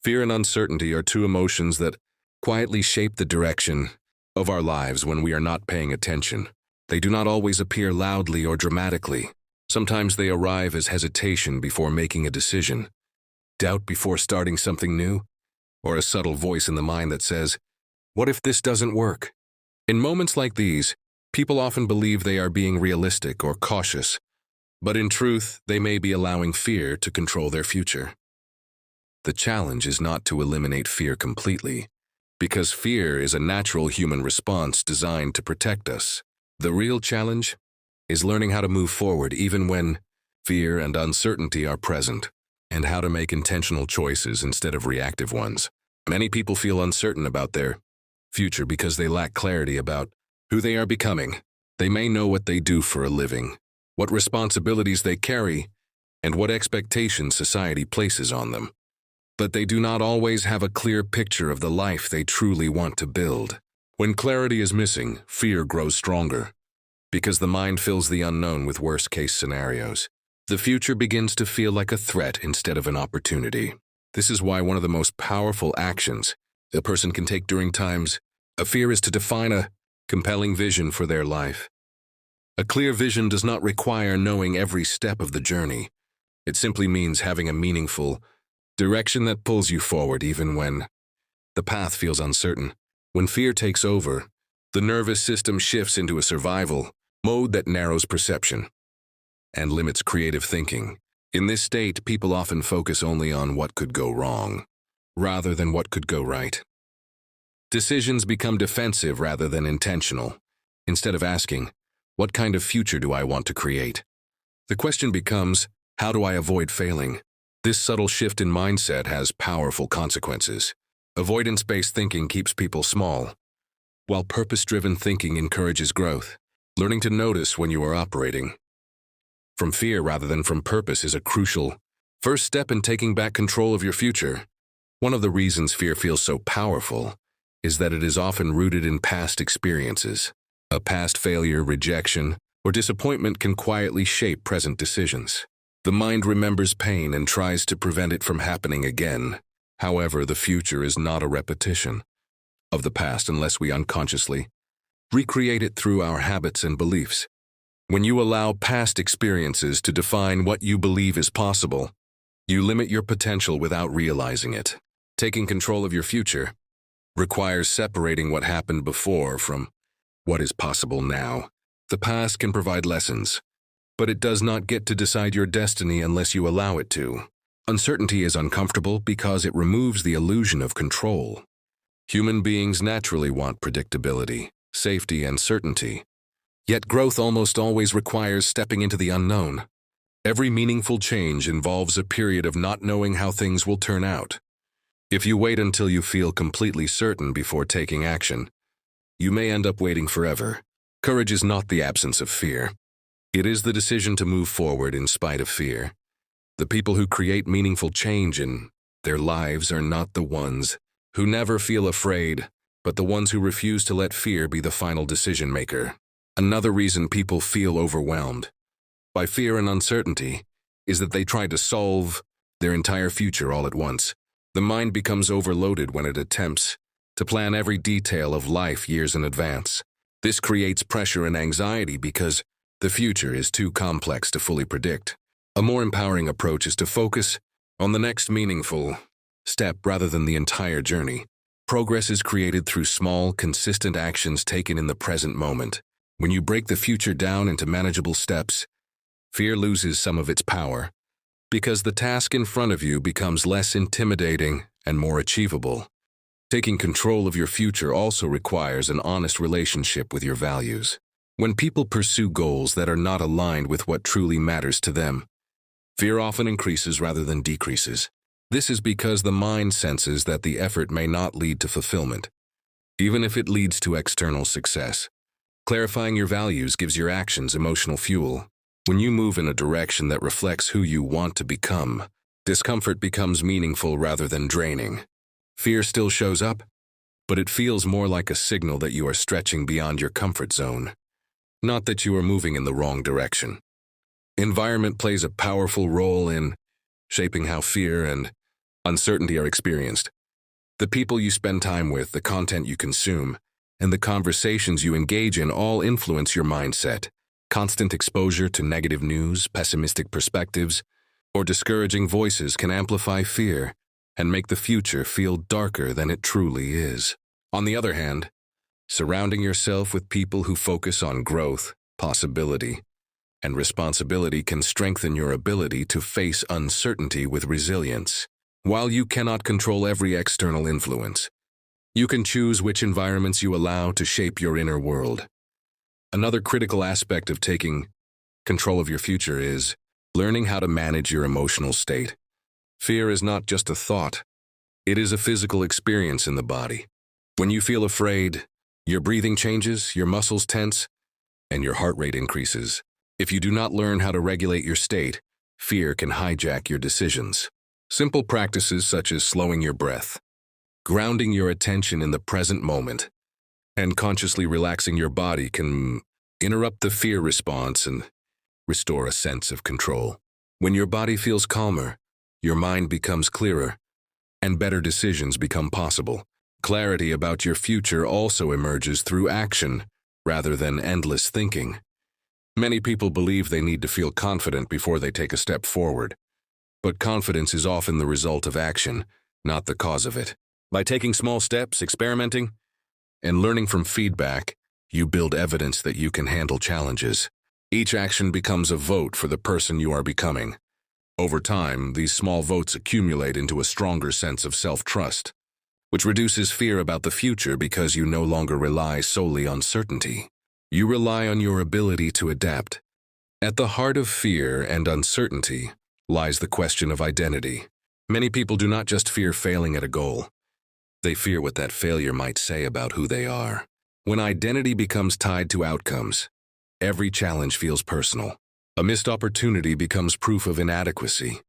Fear and uncertainty are two emotions that quietly shape the direction of our lives when we are not paying attention. They do not always appear loudly or dramatically. Sometimes they arrive as hesitation before making a decision, doubt before starting something new, or a subtle voice in the mind that says, "What if this doesn't work?" In moments like these, people often believe they are being realistic or cautious, but in truth, they may be allowing fear to control their future. The challenge is not to eliminate fear completely, because fear is a natural human response designed to protect us. The real challenge is learning how to move forward even when fear and uncertainty are present, and how to make intentional choices instead of reactive ones. Many people feel uncertain about their future because they lack clarity about who they are becoming. They may know what they do for a living, what responsibilities they carry, and what expectations society places on them. But they do not always have a clear picture of the life they truly want to build. When clarity is missing, fear grows stronger, because the mind fills the unknown with worst-case scenarios. The future begins to feel like a threat instead of an opportunity. This is why one of the most powerful actions a person can take during times of fear is to define a compelling vision for their life. A clear vision does not require knowing every step of the journey. It simply means having a meaningful direction that pulls you forward even when the path feels uncertain. When fear takes over, the nervous system shifts into a survival mode that narrows perception and limits creative thinking. In this state, people often focus only on what could go wrong, rather than what could go right. Decisions become defensive rather than intentional. Instead of asking, "What kind of future do I want to create?" the question becomes, "How do I avoid failing?" This subtle shift in mindset has powerful consequences. Avoidance-based thinking keeps people small, while purpose-driven thinking encourages growth. Learning to notice when you are operating from fear rather than from purpose is a crucial first step in taking back control of your future. One of the reasons fear feels so powerful is that it is often rooted in past experiences. A past failure, rejection, or disappointment can quietly shape present decisions. The mind remembers pain and tries to prevent it from happening again. However, the future is not a repetition of the past unless we unconsciously recreate it through our habits and beliefs. When you allow past experiences to define what you believe is possible, you limit your potential without realizing it. Taking control of your future requires separating what happened before from what is possible now. The past can provide lessons, but it does not get to decide your destiny unless you allow it to. Uncertainty is uncomfortable because it removes the illusion of control. Human beings naturally want predictability, safety, and certainty. Yet growth almost always requires stepping into the unknown. Every meaningful change involves a period of not knowing how things will turn out. If you wait until you feel completely certain before taking action, you may end up waiting forever. Courage is not the absence of fear. It is the decision to move forward in spite of fear. The people who create meaningful change in their lives are not the ones who never feel afraid, but the ones who refuse to let fear be the final decision maker. Another reason people feel overwhelmed by fear and uncertainty is that they try to solve their entire future all at once. The mind becomes overloaded when it attempts to plan every detail of life years in advance. This creates pressure and anxiety because the future is too complex to fully predict. A more empowering approach is to focus on the next meaningful step rather than the entire journey. Progress is created through small, consistent actions taken in the present moment. When you break the future down into manageable steps, fear loses some of its power, because the task in front of you becomes less intimidating and more achievable. Taking control of your future also requires an honest relationship with your values. When people pursue goals that are not aligned with what truly matters to them, fear often increases rather than decreases. This is because the mind senses that the effort may not lead to fulfillment, even if it leads to external success. Clarifying your values gives your actions emotional fuel. When you move in a direction that reflects who you want to become, discomfort becomes meaningful rather than draining. Fear still shows up, but it feels more like a signal that you are stretching beyond your comfort zone, not that you are moving in the wrong direction. Environment plays a powerful role in shaping how fear and uncertainty are experienced. The people you spend time with, the content you consume, and the conversations you engage in all influence your mindset. Constant exposure to negative news, pessimistic perspectives, or discouraging voices can amplify fear and make the future feel darker than it truly is. On the other hand, surrounding yourself with people who focus on growth, possibility, and responsibility can strengthen your ability to face uncertainty with resilience. While you cannot control every external influence, you can choose which environments you allow to shape your inner world. Another critical aspect of taking control of your future is learning how to manage your emotional state. Fear is not just a thought, it is a physical experience in the body. When you feel afraid, your breathing changes, your muscles tense, and your heart rate increases. If you do not learn how to regulate your state, fear can hijack your decisions. Simple practices such as slowing your breath, grounding your attention in the present moment, and consciously relaxing your body can interrupt the fear response and restore a sense of control. When your body feels calmer, your mind becomes clearer, and better decisions become possible. Clarity about your future also emerges through action rather than endless thinking. Many people believe they need to feel confident before they take a step forward, but confidence is often the result of action, not the cause of it. By taking small steps, experimenting, and learning from feedback, you build evidence that you can handle challenges. Each action becomes a vote for the person you are becoming. Over time, these small votes accumulate into a stronger sense of self-trust, which reduces fear about the future because you no longer rely solely on certainty. You rely on your ability to adapt. At the heart of fear and uncertainty lies the question of identity. Many people do not just fear failing at a goal. They fear what that failure might say about who they are. When identity becomes tied to outcomes, every challenge feels personal. A missed opportunity becomes proof of inadequacy,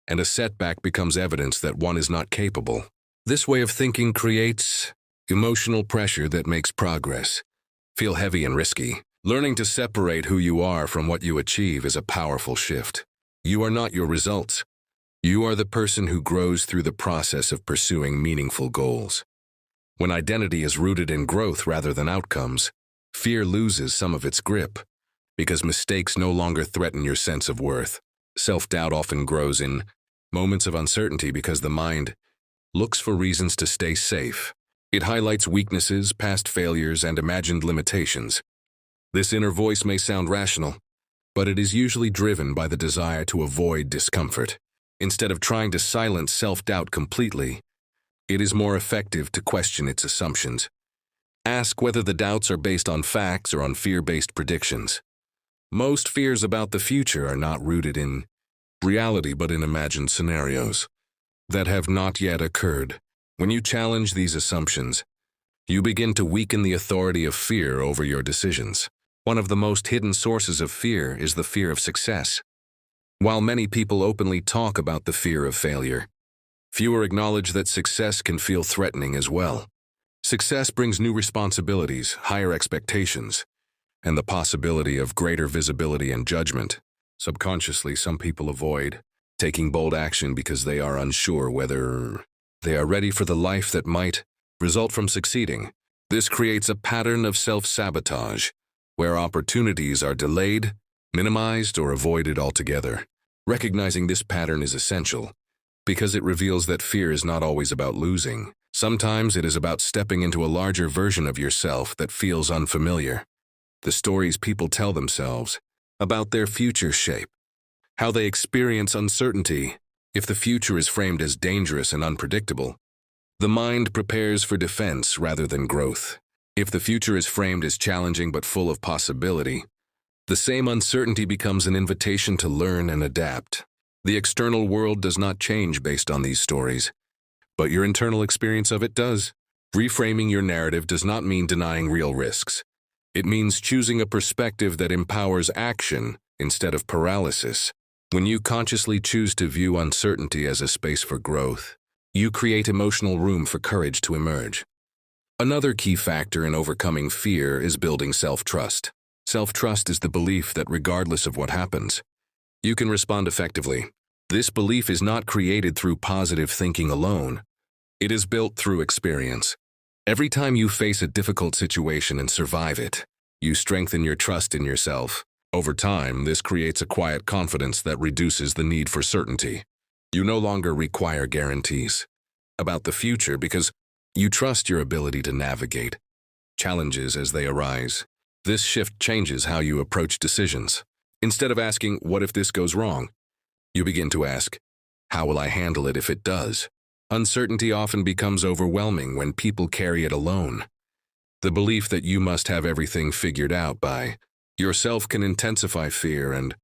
and a setback becomes evidence that one is not capable. This way of thinking creates emotional pressure that makes progress feel heavy and risky. Learning to separate who you are from what you achieve is a powerful shift. You are not your results. You are the person who grows through the process of pursuing meaningful goals. When identity is rooted in growth rather than outcomes, fear loses some of its grip, because mistakes no longer threaten your sense of worth. Self-doubt often grows in moments of uncertainty because the mind looks for reasons to stay safe. It highlights weaknesses, past failures, and imagined limitations. This inner voice may sound rational, but it is usually driven by the desire to avoid discomfort. Instead of trying to silence self-doubt completely, it is more effective to question its assumptions. Ask whether the doubts are based on facts or on fear-based predictions. Most fears about the future are not rooted in reality but in imagined scenarios that have not yet occurred. When you challenge these assumptions, you begin to weaken the authority of fear over your decisions. One of the most hidden sources of fear is the fear of success. While many people openly talk about the fear of failure, fewer acknowledge that success can feel threatening as well. Success brings new responsibilities, higher expectations, and the possibility of greater visibility and judgment. Subconsciously, some people avoid taking bold action because they are unsure whether they are ready for the life that might result from succeeding. This creates a pattern of self-sabotage, where opportunities are delayed, minimized, or avoided altogether. Recognizing this pattern is essential, because it reveals that fear is not always about losing. Sometimes it is about stepping into a larger version of yourself that feels unfamiliar. The stories people tell themselves about their future shape how they experience uncertainty. If the future is framed as dangerous and unpredictable, the mind prepares for defense rather than growth. If the future is framed as challenging but full of possibility, the same uncertainty becomes an invitation to learn and adapt. The external world does not change based on these stories, but your internal experience of it does. Reframing your narrative does not mean denying real risks. It means choosing a perspective that empowers action instead of paralysis. When you consciously choose to view uncertainty as a space for growth, you create emotional room for courage to emerge. Another key factor in overcoming fear is building self-trust. Self-trust is the belief that regardless of what happens, you can respond effectively. This belief is not created through positive thinking alone. It is built through experience. Every time you face a difficult situation and survive it, you strengthen your trust in yourself. Over time, this creates a quiet confidence that reduces the need for certainty. You no longer require guarantees about the future because you trust your ability to navigate challenges as they arise. This shift changes how you approach decisions. Instead of asking, "What if this goes wrong?" you begin to ask, "How will I handle it if it does?" Uncertainty often becomes overwhelming when people carry it alone. The belief that you must have everything figured out by yourself can intensify fear and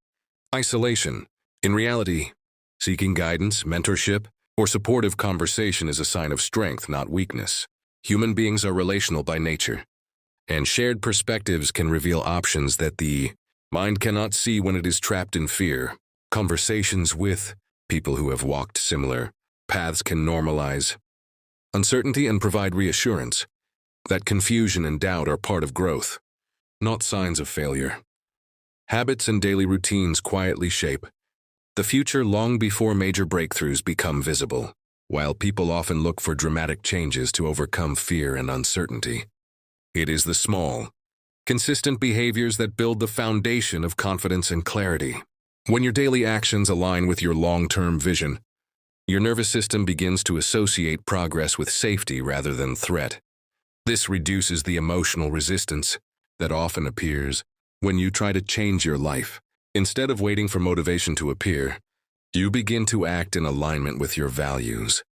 isolation. In reality, seeking guidance, mentorship, or supportive conversation is a sign of strength, not weakness. Human beings are relational by nature, and shared perspectives can reveal options that the mind cannot see when it is trapped in fear. Conversations with people who have walked similar paths can normalize uncertainty and provide reassurance that confusion and doubt are part of growth, not signs of failure. Habits and daily routines quietly shape the future long before major breakthroughs become visible. While people often look for dramatic changes to overcome fear and uncertainty, it is the small, consistent behaviors that build the foundation of confidence and clarity. When your daily actions align with your long-term vision, your nervous system begins to associate progress with safety rather than threat. This reduces the emotional resistance that often appears when you try to change your life. Instead of waiting for motivation to appear, you begin to act in alignment with your values,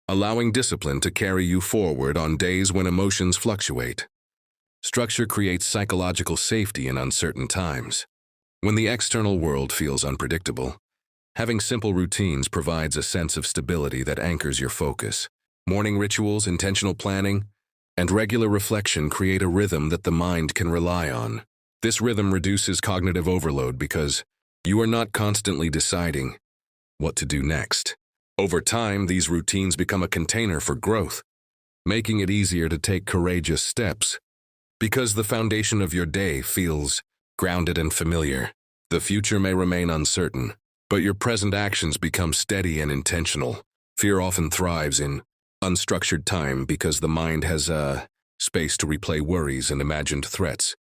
allowing discipline to carry you forward on days when emotions fluctuate. Structure creates psychological safety in uncertain times. When the external world feels unpredictable, having simple routines provides a sense of stability that anchors your focus. Morning rituals, intentional planning, and regular reflection create a rhythm that the mind can rely on. This rhythm reduces cognitive overload because you are not constantly deciding what to do next. Over time, these routines become a container for growth, making it easier to take courageous steps. Because the foundation of your day feels grounded and familiar, the future may remain uncertain, but your present actions become steady and intentional. Fear often thrives in unstructured time because the mind has space to replay worries and imagined threats.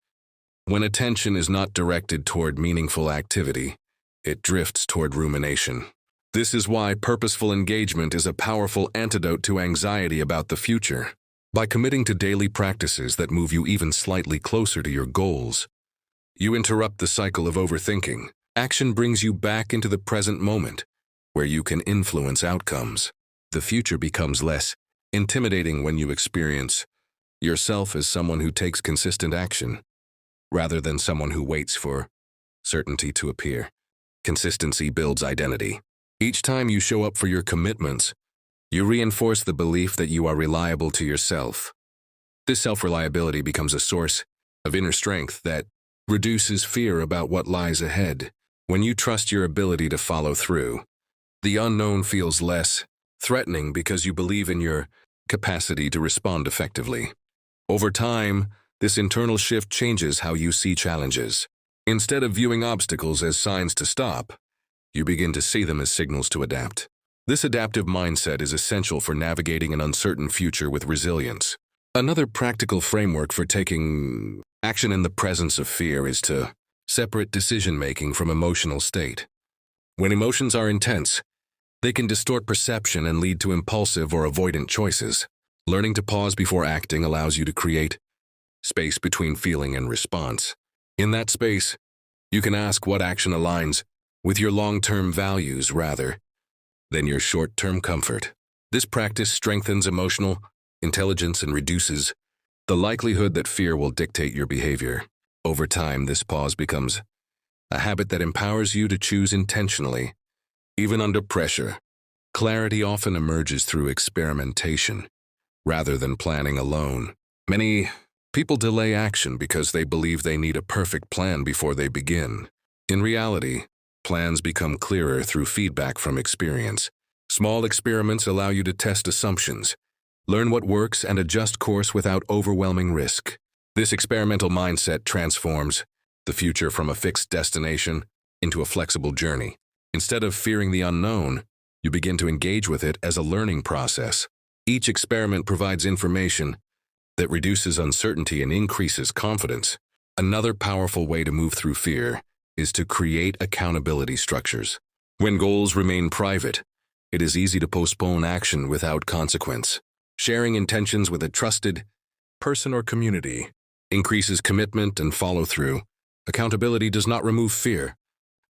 When attention is not directed toward meaningful activity, it drifts toward rumination. This is why purposeful engagement is a powerful antidote to anxiety about the future. By committing to daily practices that move you even slightly closer to your goals, you interrupt the cycle of overthinking. Action brings you back into the present moment, where you can influence outcomes. The future becomes less intimidating when you experience yourself as someone who takes consistent action, rather than someone who waits for certainty to appear. Consistency builds identity. Each time you show up for your commitments, you reinforce the belief that you are reliable to yourself. This self-reliability becomes a source of inner strength that reduces fear about what lies ahead. When you trust your ability to follow through, the unknown feels less threatening because you believe in your capacity to respond effectively. Over time, this internal shift changes how you see challenges. Instead of viewing obstacles as signs to stop, you begin to see them as signals to adapt. This adaptive mindset is essential for navigating an uncertain future with resilience. Another practical framework for taking action in the presence of fear is to separate decision-making from emotional state. When emotions are intense, they can distort perception and lead to impulsive or avoidant choices. Learning to pause before acting allows you to create space between feeling and response. In that space, you can ask what action aligns with your long-term values rather than your short-term comfort. This practice strengthens emotional intelligence and reduces the likelihood that fear will dictate your behavior. Over time, this pause becomes a habit that empowers you to choose intentionally, even under pressure. Clarity often emerges through experimentation, rather than planning alone. Many people delay action because they believe they need a perfect plan before they begin. In reality, plans become clearer through feedback from experience. Small experiments allow you to test assumptions, learn what works, and adjust course without overwhelming risk. This experimental mindset transforms the future from a fixed destination into a flexible journey. Instead of fearing the unknown, you begin to engage with it as a learning process. Each experiment provides information that reduces uncertainty and increases confidence. Another powerful way to move through fear is to create accountability structures. When goals remain private, it is easy to postpone action without consequence. Sharing intentions with a trusted person or community increases commitment and follow-through. Accountability does not remove fear,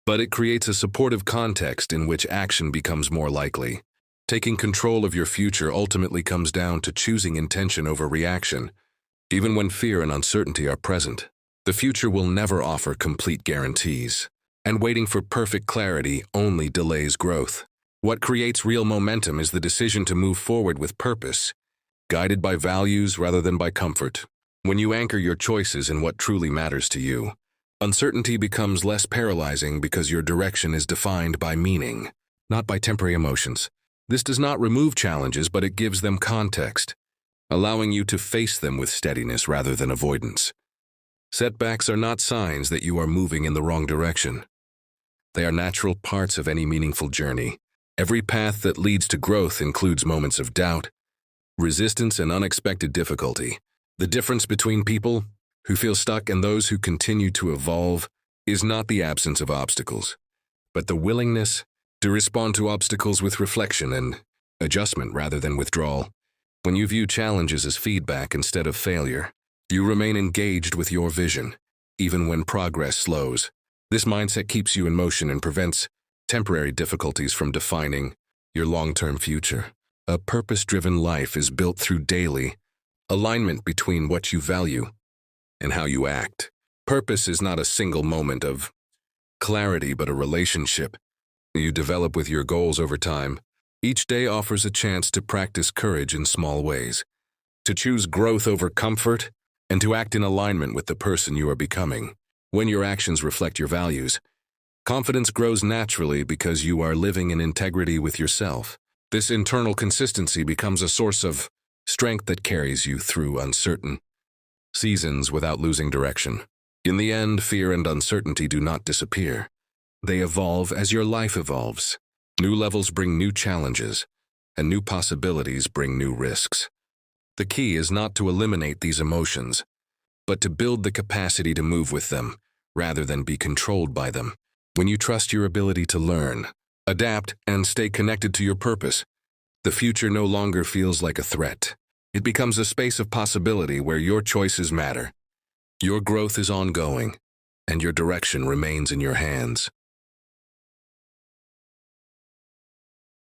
but it creates a supportive context in which action becomes more likely. Taking control of your future ultimately comes down to choosing intention over reaction. Even when fear and uncertainty are present, the future will never offer complete guarantees, and waiting for perfect clarity only delays growth. What creates real momentum is the decision to move forward with purpose, guided by values rather than by comfort. When you anchor your choices in what truly matters to you, uncertainty becomes less paralyzing because your direction is defined by meaning, not by temporary emotions. This does not remove challenges, but it gives them context, allowing you to face them with steadiness rather than avoidance. Setbacks are not signs that you are moving in the wrong direction. They are natural parts of any meaningful journey. Every path that leads to growth includes moments of doubt, resistance, and unexpected difficulty. The difference between people who feel stuck and those who continue to evolve is not the absence of obstacles, but the willingness to respond to obstacles with reflection and adjustment rather than withdrawal. When you view challenges as feedback instead of failure, you remain engaged with your vision, even when progress slows. This mindset keeps you in motion and prevents temporary difficulties from defining your long-term future. A purpose-driven life is built through daily alignment between what you value and how you act. Purpose is not a single moment of clarity, but a relationship you develop with your goals over time. Each day offers a chance to practice courage in small ways, to choose growth over comfort, and to act in alignment with the person you are becoming. When your actions reflect your values, confidence grows naturally because you are living in integrity with yourself. This internal consistency becomes a source of strength that carries you through uncertain seasons without losing direction. In the end, fear and uncertainty do not disappear. They evolve as your life evolves. New levels bring new challenges, and new possibilities bring new risks. The key is not to eliminate these emotions, but to build the capacity to move with them, rather than be controlled by them. When you trust your ability to learn, adapt, and stay connected to your purpose, the future no longer feels like a threat. It becomes a space of possibility where your choices matter. Your growth is ongoing, and your direction remains in your hands.